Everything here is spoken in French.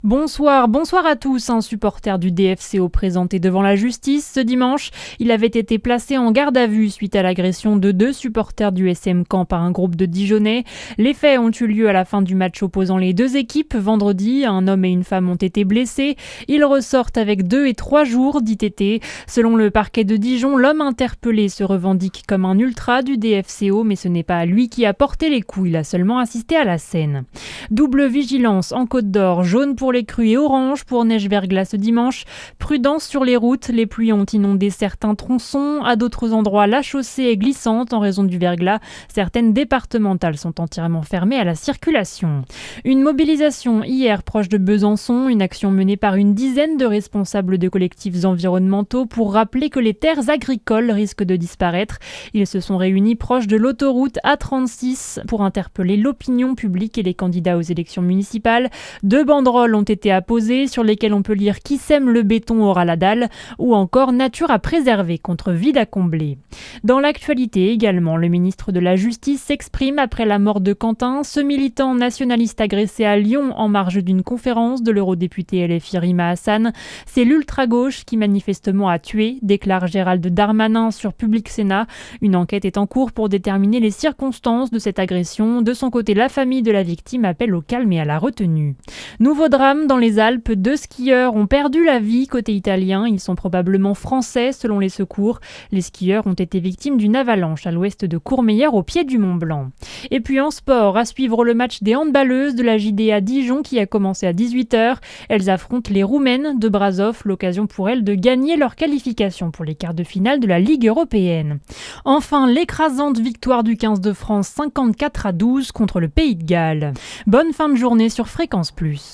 Bonsoir à tous. Un supporter du DFCO présenté devant la justice ce dimanche. Il avait été placé en garde à vue suite à l'agression de 2 supporters du SM Caen par un groupe de Dijonnais. Les faits ont eu lieu à la fin du match opposant les deux équipes. Vendredi, un homme et une femme ont été blessés. Ils ressortent avec 2 et 3 jours d'ITT. Selon le parquet de Dijon, l'homme interpellé se revendique comme un ultra du DFCO, mais ce n'est pas lui qui a porté les coups. Il a seulement assisté à la scène. Double vigilance en Côte d'Or, jaune pour les crues et orange pour neige-verglas ce dimanche. Prudence sur les routes, les pluies ont inondé certains tronçons. À d'autres endroits, la chaussée est glissante en raison du verglas. Certaines départementales sont entièrement fermées à la circulation. Une mobilisation hier proche de Besançon, une action menée par une dizaine de responsables de collectifs environnementaux pour rappeler que les terres agricoles risquent de disparaître. Ils se sont réunis proche de l'autoroute A36 pour interpeller l'opinion publique et les candidats aux élections municipales. 2 banderoles ont été apposées sur lesquelles on peut lire « Qui sème le béton aura la dalle » ou encore « Nature à préserver contre vide à combler ». Dans l'actualité également, le ministre de la Justice s'exprime après la mort de Quentin, ce militant nationaliste agressé à Lyon en marge d'une conférence de l'eurodéputé LFI Rima Hassan. C'est l'ultra-gauche qui manifestement a tué, déclare Gérald Darmanin sur Public Sénat. Une enquête est en cours pour déterminer les circonstances de cette agression. De son côté, la famille de la victime appelle au calme et à la retenue. Nouveau drame dans les Alpes, 2 skieurs ont perdu la vie côté italien. Ils sont probablement français selon les secours. Les skieurs ont été victimes d'une avalanche à l'ouest de Courmayeur au pied du Mont Blanc. Et puis en sport, à suivre le match des handballeuses de la JDA Dijon qui a commencé à 18h. Elles affrontent les Roumaines de Brasov, l'occasion pour elles de gagner leur qualification pour les quarts de finale de la Ligue européenne. Enfin, l'écrasante victoire du 15 de France 54-12 contre le Pays de Galles. Bonne fin de journée sur Fréquence Plus.